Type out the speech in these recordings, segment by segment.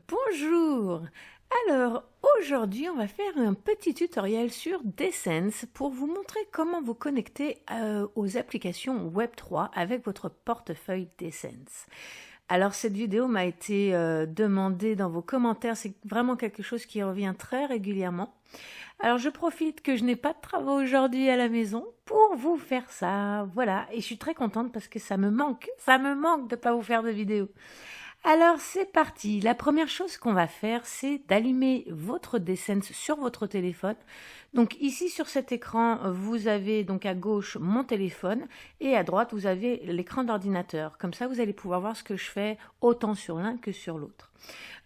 bonjour. Alors aujourd'hui on va faire un petit tutoriel sur Dessense pour vous montrer comment vous connecter aux applications Web3 avec votre portefeuille Dessense. Alors cette vidéo m'a été demandée dans vos commentaires, c'est vraiment quelque chose qui revient très régulièrement. Alors je profite que je n'ai pas de travaux aujourd'hui à la maison pour vous faire ça, voilà, et je suis très contente parce que ça me manque de ne pas vous faire de vidéo. Alors c'est parti, la première chose qu'on va faire c'est d'allumer votre Dessense sur votre téléphone. Donc ici sur cet écran vous avez donc à gauche mon téléphone et à droite vous avez l'écran d'ordinateur. Comme ça vous allez pouvoir voir ce que je fais autant sur l'un que sur l'autre.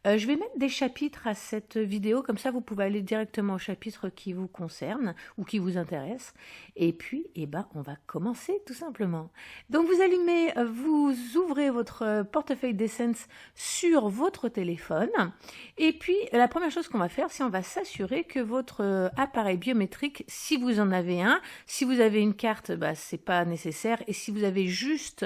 Je vais mettre des chapitres à cette vidéo, comme ça vous pouvez aller directement au chapitre qui vous concerne ou qui vous intéresse. Et puis, on va commencer tout simplement. Donc vous ouvrez votre portefeuille Dessense sur votre téléphone. Et puis, la première chose qu'on va faire, c'est on va s'assurer que votre appareil biométrique, si vous en avez un, si vous avez une carte, c'est pas nécessaire. Et si vous avez juste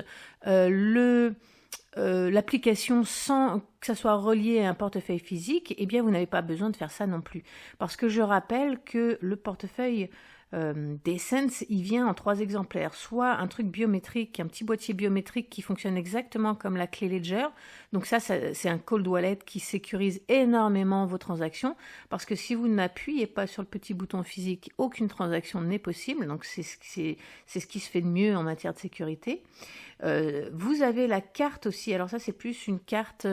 l'application sans que ça soit relié à un portefeuille physique, eh bien vous n'avez pas besoin de faire ça non plus. Parce que je rappelle que le portefeuille Dessense, il vient en 3 exemplaires. Soit un truc biométrique, un petit boîtier biométrique qui fonctionne exactement comme la clé Ledger. Donc ça c'est un cold wallet qui sécurise énormément vos transactions. Parce que si vous n'appuyez pas sur le petit bouton physique, aucune transaction n'est possible. Donc c'est ce qui se fait de mieux en matière de sécurité. Vous avez la carte aussi, alors ça c'est plus une carte,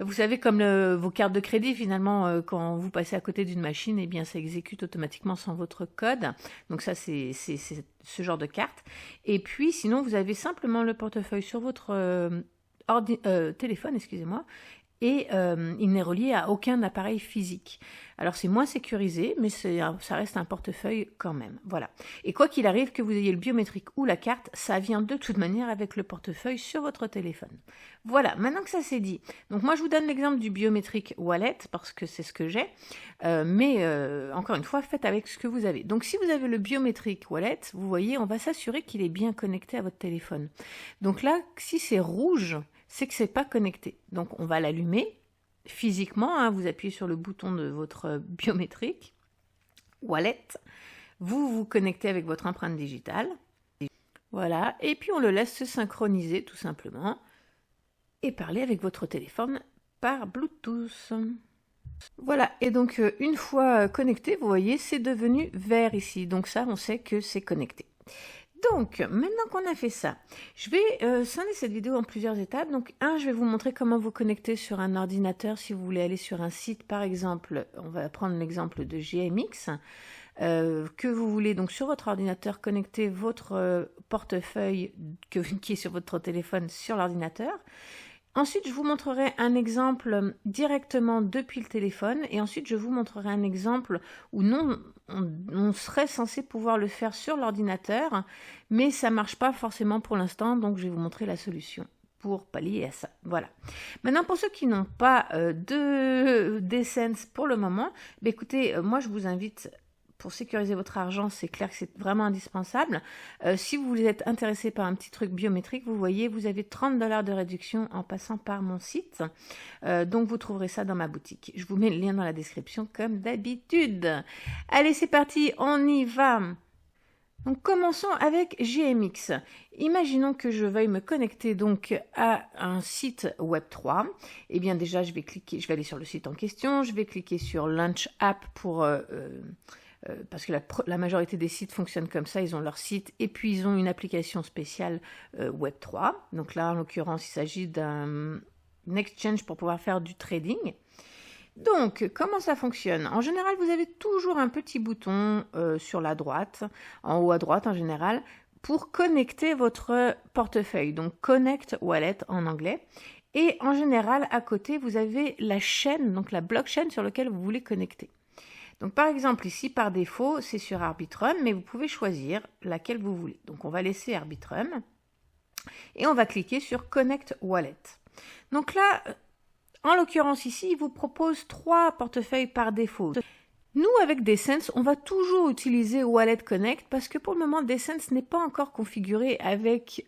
vous savez comme vos cartes de crédit finalement, quand vous passez à côté d'une machine, eh bien ça exécute automatiquement sans votre code, donc ça c'est ce genre de carte. Et puis sinon vous avez simplement le portefeuille sur votre téléphone, excusez-moi, et il n'est relié à aucun appareil physique. Alors c'est moins sécurisé, mais ça reste un portefeuille quand même. Voilà. Et quoi qu'il arrive, que vous ayez le biométrique ou la carte, ça vient de toute manière avec le portefeuille sur votre téléphone. Voilà, maintenant que ça c'est dit. Donc moi je vous donne l'exemple du biométrique wallet, parce que c'est ce que j'ai. Mais encore une fois, faites avec ce que vous avez. Donc si vous avez le biométrique wallet, vous voyez, on va s'assurer qu'il est bien connecté à votre téléphone. Donc là, si c'est rouge, c'est que c'est pas connecté. Donc on va l'allumer physiquement, hein, vous appuyez sur le bouton de votre biométrique, wallet, vous vous connectez avec votre empreinte digitale, voilà, et puis on le laisse se synchroniser tout simplement, et parler avec votre téléphone par Bluetooth. Voilà, et donc une fois connecté, vous voyez, c'est devenu vert ici, donc ça on sait que c'est connecté. Donc, maintenant qu'on a fait ça, je vais scinder cette vidéo en plusieurs étapes. Donc, je vais vous montrer comment vous connecter sur un ordinateur si vous voulez aller sur un site, par exemple, on va prendre l'exemple de GMX, que vous voulez donc sur votre ordinateur connecter votre portefeuille qui est sur votre téléphone sur l'ordinateur. Ensuite, je vous montrerai un exemple directement depuis le téléphone et ensuite je vous montrerai un exemple où on serait censé pouvoir le faire sur l'ordinateur, mais ça ne marche pas forcément pour l'instant, donc je vais vous montrer la solution pour pallier à ça. Voilà. Maintenant, pour ceux qui n'ont pas de Dessense pour le moment, écoutez, moi je vous invite, pour sécuriser votre argent, c'est clair que c'est vraiment indispensable. Si vous êtes intéressé par un petit truc biométrique, vous voyez, vous avez 30 $ de réduction en passant par mon site. Donc vous trouverez ça dans ma boutique. Je vous mets le lien dans la description comme d'habitude. Allez, c'est parti, on y va. Donc commençons avec GMX. Imaginons que je veuille me connecter donc à un site Web3. Eh bien déjà, je vais aller sur le site en question, je vais cliquer sur Launch App pour parce que la majorité des sites fonctionnent comme ça, ils ont leur site et puis ils ont une application spéciale Web3. Donc là, en l'occurrence, il s'agit d'un exchange pour pouvoir faire du trading. Donc, comment ça fonctionne? En général, vous avez toujours un petit bouton sur la droite, en haut à droite en général, pour connecter votre portefeuille. Donc, Connect Wallet en anglais. Et en général, à côté, vous avez la chaîne, donc la blockchain sur laquelle vous voulez connecter. Donc par exemple ici par défaut c'est sur Arbitrum, mais vous pouvez choisir laquelle vous voulez. Donc on va laisser Arbitrum et on va cliquer sur Connect Wallet. Donc là, en l'occurrence ici, il vous propose 3 portefeuilles par défaut. Nous, avec Descents, on va toujours utiliser Wallet Connect parce que pour le moment, Descents n'est pas encore configuré avec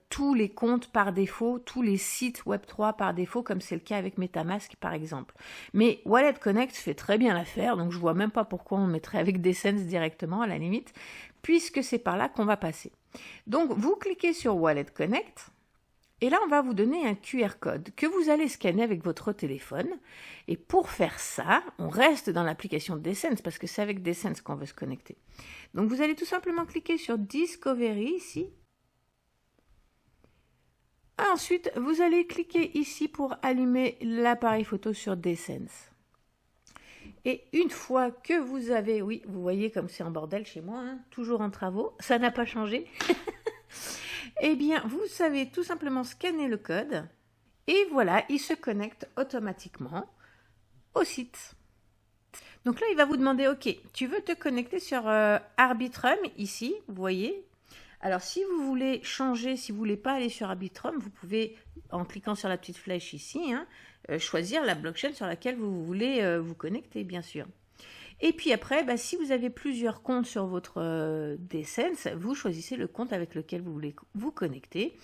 tous les comptes par défaut, tous les sites Web3 par défaut, comme c'est le cas avec MetaMask par exemple. Mais Wallet Connect fait très bien l'affaire, donc je vois même pas pourquoi on mettrait avec Descents directement à la limite, puisque c'est par là qu'on va passer. Donc vous cliquez sur Wallet Connect. Et là, on va vous donner un QR code que vous allez scanner avec votre téléphone. Et pour faire ça, on reste dans l'application Descents parce que c'est avec Descents qu'on veut se connecter. Donc, vous allez tout simplement cliquer sur Discovery ici. Ensuite, vous allez cliquer ici pour allumer l'appareil photo sur Descents. Et une fois que vous avez, oui, vous voyez comme c'est en bordel chez moi, hein, toujours en travaux, ça n'a pas changé. Eh bien, vous savez tout simplement scanner le code et voilà, il se connecte automatiquement au site. Donc là, il va vous demander, ok, tu veux te connecter sur Arbitrum ici, vous voyez. Alors, si vous voulez changer, si vous ne voulez pas aller sur Arbitrum, vous pouvez, en cliquant sur la petite flèche ici, hein, choisir la blockchain sur laquelle vous voulez vous connecter, bien sûr. Et puis après, bah, si vous avez plusieurs comptes sur votre Descents, vous choisissez le compte avec lequel vous voulez vous connecter.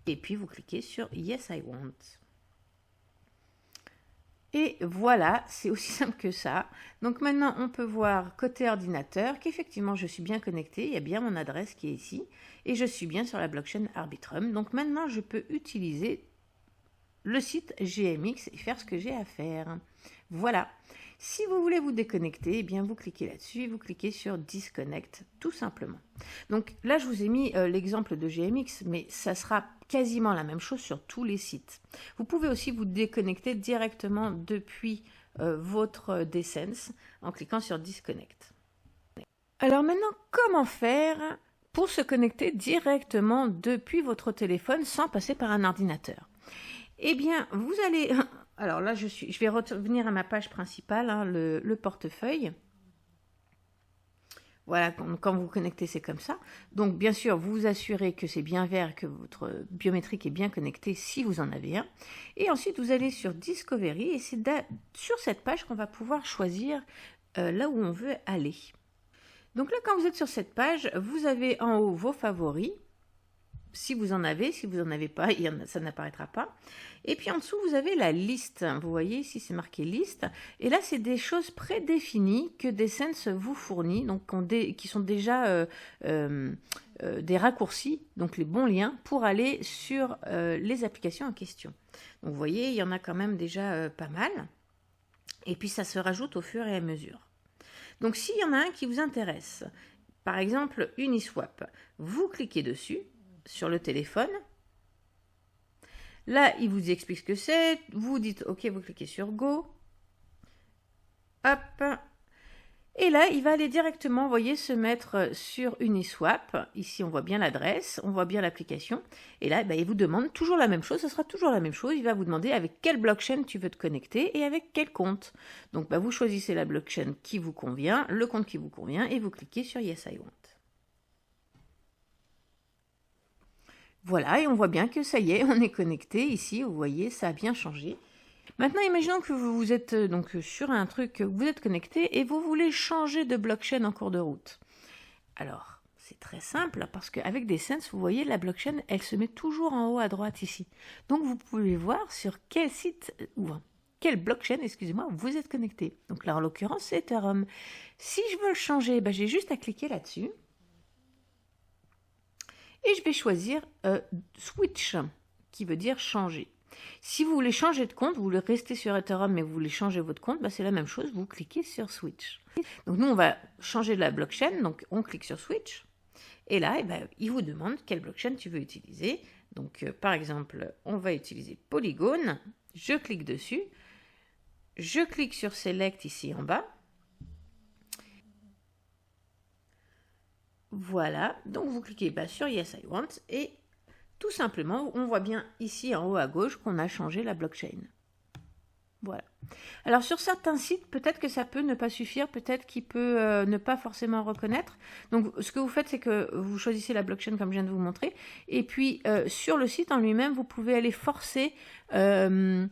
Et puis vous cliquez sur Yes, I want. Et voilà, c'est aussi simple que ça. Donc maintenant, on peut voir côté ordinateur qu'effectivement, je suis bien connecté. Il y a bien mon adresse qui est ici. Et je suis bien sur la blockchain Arbitrum. Donc maintenant, je peux utiliser le site GMX et faire ce que j'ai à faire. Voilà. Si vous voulez vous déconnecter, eh bien vous cliquez là-dessus et vous cliquez sur Disconnect, tout simplement. Donc là, je vous ai mis l'exemple de GMX, mais ça sera quasiment la même chose sur tous les sites. Vous pouvez aussi vous déconnecter directement depuis votre Descents en cliquant sur Disconnect. Alors maintenant, comment faire pour se connecter directement depuis votre téléphone sans passer par un ordinateur? Eh bien, vous allez... Alors là, je vais revenir à ma page principale, hein, le portefeuille. Voilà, quand vous vous connectez, c'est comme ça. Donc, bien sûr, vous vous assurez que c'est bien vert, que votre biométrique est bien connecté si vous en avez un. Et ensuite, vous allez sur Discovery et c'est sur cette page qu'on va pouvoir choisir là où on veut aller. Donc là, quand vous êtes sur cette page, vous avez en haut vos favoris. Si vous en avez pas, ça n'apparaîtra pas. Et puis en dessous, vous avez la liste. Vous voyez ici, c'est marqué liste. Et là, c'est des choses prédéfinies que Descents vous fournit, donc qui sont déjà des raccourcis, donc les bons liens pour aller sur les applications en question. Donc vous voyez, il y en a quand même déjà pas mal. Et puis ça se rajoute au fur et à mesure. Donc s'il y en a un qui vous intéresse, par exemple Uniswap, vous cliquez dessus sur le téléphone. Là, il vous explique ce que c'est. Vous dites OK, vous cliquez sur Go. Hop. Et là, il va aller directement, vous voyez, se mettre sur Uniswap. Ici, on voit bien l'adresse, on voit bien l'application. Et là, il vous demande toujours la même chose. Ce sera toujours la même chose. Il va vous demander avec quelle blockchain tu veux te connecter et avec quel compte. Donc, vous choisissez la blockchain qui vous convient, le compte qui vous convient et vous cliquez sur Yes, I want. Voilà, et on voit bien que ça y est, on est connecté ici, vous voyez, ça a bien changé. Maintenant, imaginons que vous êtes donc sur un truc, vous êtes connecté et vous voulez changer de blockchain en cours de route. Alors, c'est très simple parce qu'avec Descents, vous voyez, la blockchain, elle se met toujours en haut à droite ici. Donc, vous pouvez voir sur quel site, ou quelle blockchain, excusez-moi, vous êtes connecté. Donc là, en l'occurrence, c'est Ethereum. Si je veux le changer, j'ai juste à cliquer là-dessus. Et je vais choisir Switch, qui veut dire changer. Si vous voulez changer de compte, vous voulez rester sur Ethereum, mais vous voulez changer votre compte, c'est la même chose, vous cliquez sur Switch. Donc nous, on va changer de la blockchain, donc on clique sur Switch. Et là, il vous demande quelle blockchain tu veux utiliser. Donc par exemple, on va utiliser Polygon. Je clique dessus. Je clique sur Select ici en bas. Voilà, donc vous cliquez sur Yes, I want et tout simplement, on voit bien ici en haut à gauche qu'on a changé la blockchain. Voilà. Alors sur certains sites, peut-être que ça peut ne pas suffire, peut-être qu'il peut ne pas forcément reconnaître. Donc ce que vous faites, c'est que vous choisissez la blockchain comme je viens de vous montrer. Et puis sur le site en lui-même, vous pouvez aller forcer le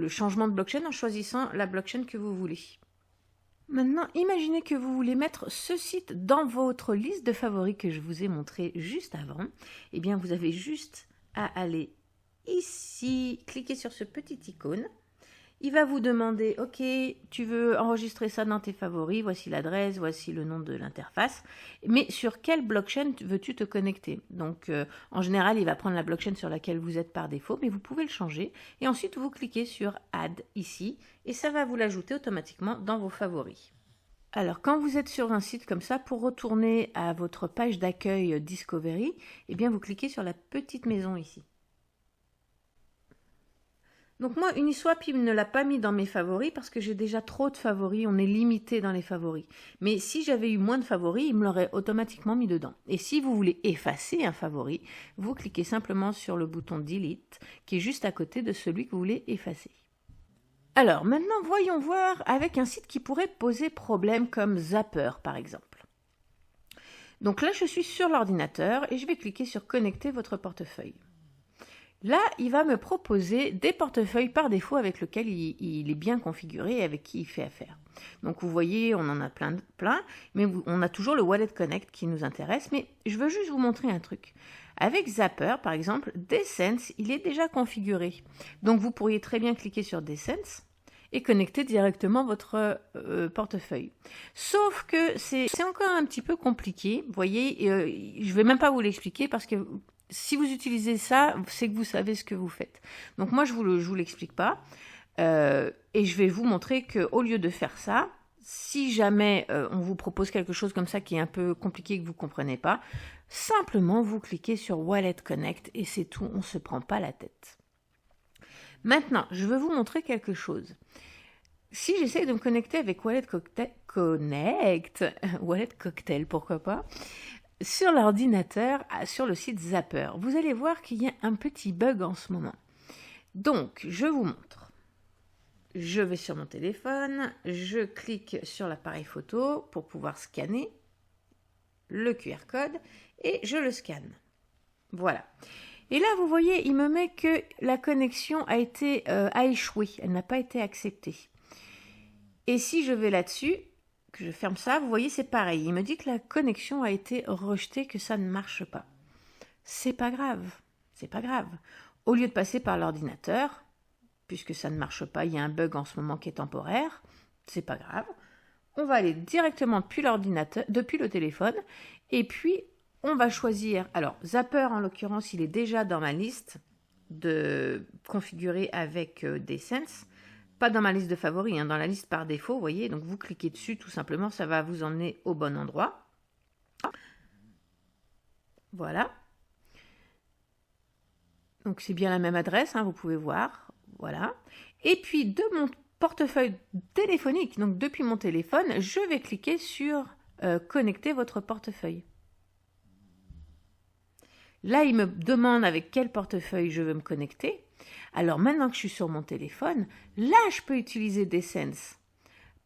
changement de blockchain en choisissant la blockchain que vous voulez. Maintenant, imaginez que vous voulez mettre ce site dans votre liste de favoris que je vous ai montré juste avant. Eh bien, vous avez juste à aller ici, cliquer sur ce petit icône. Il va vous demander, ok, tu veux enregistrer ça dans tes favoris, voici l'adresse, voici le nom de l'interface, mais sur quelle blockchain veux-tu te connecter? Donc, en général, il va prendre la blockchain sur laquelle vous êtes par défaut, mais vous pouvez le changer. Et ensuite, vous cliquez sur Add ici, et ça va vous l'ajouter automatiquement dans vos favoris. Alors, quand vous êtes sur un site comme ça, pour retourner à votre page d'accueil Discovery, eh bien, vous cliquez sur la petite maison ici. Donc moi, Uniswap, il ne l'a pas mis dans mes favoris parce que j'ai déjà trop de favoris, on est limité dans les favoris. Mais si j'avais eu moins de favoris, il me l'aurait automatiquement mis dedans. Et si vous voulez effacer un favori, vous cliquez simplement sur le bouton Delete, qui est juste à côté de celui que vous voulez effacer. Alors maintenant, voyons voir avec un site qui pourrait poser problème comme Zapper par exemple. Donc là, je suis sur l'ordinateur et je vais cliquer sur Connecter votre portefeuille. Là, il va me proposer des portefeuilles par défaut avec lesquels il est bien configuré et avec qui il fait affaire. Donc vous voyez, on en a plein, mais on a toujours le Wallet Connect qui nous intéresse, mais je veux juste vous montrer un truc. Avec Zapper, par exemple, Descents, il est déjà configuré. Donc vous pourriez très bien cliquer sur Descents et connecter directement votre portefeuille. Sauf que c'est encore un petit peu compliqué. Vous voyez, je ne vais même pas vous l'expliquer parce que si vous utilisez ça, c'est que vous savez ce que vous faites. Donc moi, je vous l'explique pas. Et je vais vous montrer qu'au lieu de faire ça, si jamais on vous propose quelque chose comme ça qui est un peu compliqué que vous ne comprenez pas, simplement vous cliquez sur Wallet Connect et c'est tout, on ne se prend pas la tête. Maintenant, je veux vous montrer quelque chose. Si j'essaie de me connecter avec Wallet Cocktail, pourquoi pas, sur l'ordinateur, sur le site Zapper, vous allez voir qu'il y a un petit bug en ce moment. Donc, je vous montre. Je vais sur mon téléphone, je clique sur l'appareil photo pour pouvoir scanner le QR code et je le scanne. Voilà. Et là, vous voyez, il me met que la connexion a échoué, elle n'a pas été acceptée. Et si je vais là-dessus, que je ferme ça, vous voyez, c'est pareil. Il me dit que la connexion a été rejetée, que ça ne marche pas. C'est pas grave, c'est pas grave. Au lieu de passer par l'ordinateur, puisque ça ne marche pas, il y a un bug en ce moment qui est temporaire, c'est pas grave. On va aller directement depuis l'ordinateur, depuis le téléphone, et puis on va choisir. Alors, Zapper en l'occurrence, il est déjà dans ma liste de configuré avec Descents. Pas dans ma liste de favoris, dans la liste par défaut, vous voyez. Donc vous cliquez dessus, tout simplement, ça va vous emmener au bon endroit. Voilà. Donc c'est bien la même adresse, vous pouvez voir. Voilà. Et puis de mon portefeuille téléphonique, donc depuis mon téléphone, je vais cliquer sur connecter votre portefeuille. Là, il me demande avec quel portefeuille je veux me connecter. Alors maintenant que je suis sur mon téléphone, là, je peux utiliser Descents.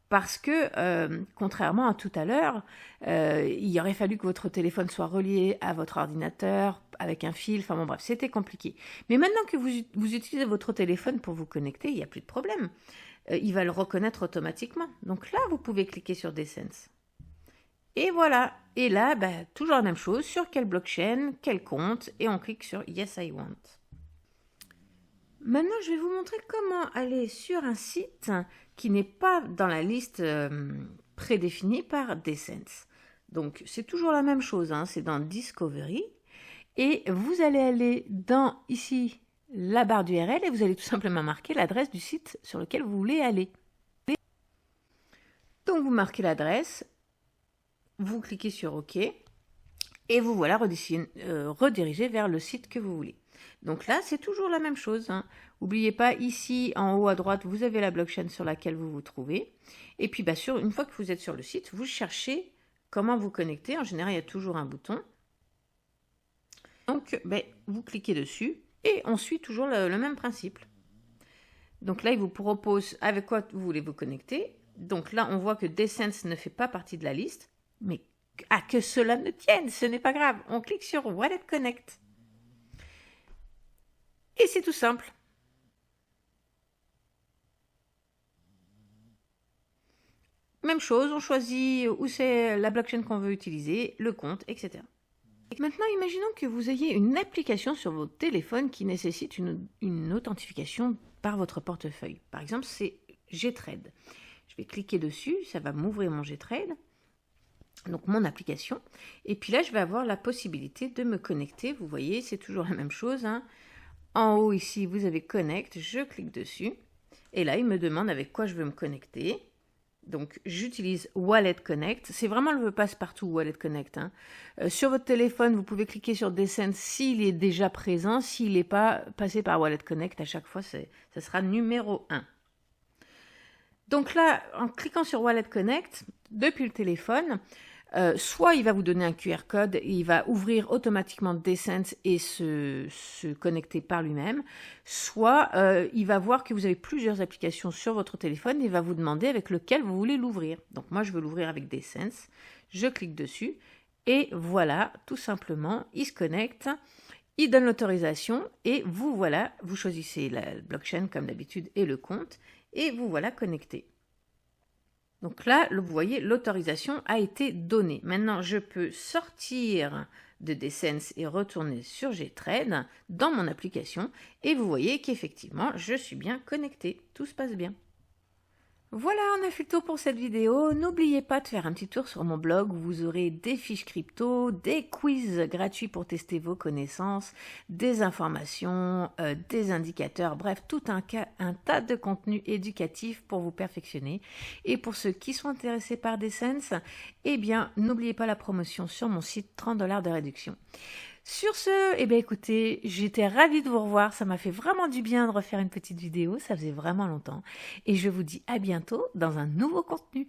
Parce que, contrairement à tout à l'heure, il aurait fallu que votre téléphone soit relié à votre ordinateur avec un fil. Enfin bon, bref, c'était compliqué. Mais maintenant que vous utilisez votre téléphone pour vous connecter, il n'y a plus de problème. Il va le reconnaître automatiquement. Donc là, vous pouvez cliquer sur Descents. Et voilà. Et là, toujours la même chose. Sur quelle blockchain, quel compte, et on clique sur Yes, I want. Maintenant, je vais vous montrer comment aller sur un site qui n'est pas dans la liste prédéfinie par Descents. Donc, c'est toujours la même chose, c'est dans Discovery. Et vous allez aller dans, ici, la barre d'URL et vous allez tout simplement marquer l'adresse du site sur lequel vous voulez aller. Donc, vous marquez l'adresse, vous cliquez sur OK et vous voilà redirigé vers le site que vous voulez. Donc là, c'est toujours la même chose. N'oubliez pas, ici, en haut à droite, vous avez la blockchain sur laquelle vous vous trouvez. Et puis, une fois que vous êtes sur le site, vous cherchez comment vous connecter. En général, il y a toujours un bouton. Donc, vous cliquez dessus et on suit toujours le même principe. Donc là, il vous propose avec quoi vous voulez vous connecter. Donc là, on voit que Descents ne fait pas partie de la liste. Mais à que cela ne tienne, ce n'est pas grave. On clique sur Wallet Connect. Et c'est tout simple. Même même chose, on choisit où c'est la blockchain qu'on veut utiliser, le compte, etc. Et maintenant, imaginons que vous ayez une application sur votre téléphone qui nécessite une authentification par votre portefeuille. Par exemple, c'est GTrade. Je vais cliquer dessus, ça va m'ouvrir mon GTrade, donc mon application. Et puis là, je vais avoir la possibilité de me connecter. Vous voyez, c'est toujours la même chose, hein. En haut ici, vous avez Connect, je clique dessus. Et là, il me demande avec quoi je veux me connecter. Donc, j'utilise Wallet Connect. C'est vraiment le passe-partout Wallet Connect, hein. Sur votre téléphone, vous pouvez cliquer sur Descent s'il est déjà présent. S'il n'est pas passé par Wallet Connect, à chaque fois, ça sera numéro 1. Donc là, en cliquant sur Wallet Connect, depuis le téléphone, soit il va vous donner un QR code et il va ouvrir automatiquement Descent et se connecter par lui-même, soit il va voir que vous avez plusieurs applications sur votre téléphone et il va vous demander avec lequel vous voulez l'ouvrir. Donc moi je veux l'ouvrir avec Descent, je clique dessus et voilà, tout simplement, il se connecte, il donne l'autorisation et vous voilà, vous choisissez la blockchain comme d'habitude et le compte et vous voilà connecté. Donc là, vous voyez, l'autorisation a été donnée. Maintenant, je peux sortir de Descent et retourner sur GTrade dans mon application. Et vous voyez qu'effectivement, je suis bien connecté. Tout se passe bien. Voilà, on a fait le tour pour cette vidéo. N'oubliez pas de faire un petit tour sur mon blog où vous aurez des fiches crypto, des quiz gratuits pour tester vos connaissances, des informations, des indicateurs, bref, tout un tas de contenus éducatifs pour vous perfectionner. Et pour ceux qui sont intéressés par Descent, eh bien, n'oubliez pas la promotion sur mon site, 30 $ de réduction. Sur ce, eh bien écoutez, j'étais ravie de vous revoir, ça m'a fait vraiment du bien de refaire une petite vidéo, ça faisait vraiment longtemps. Et je vous dis à bientôt dans un nouveau contenu.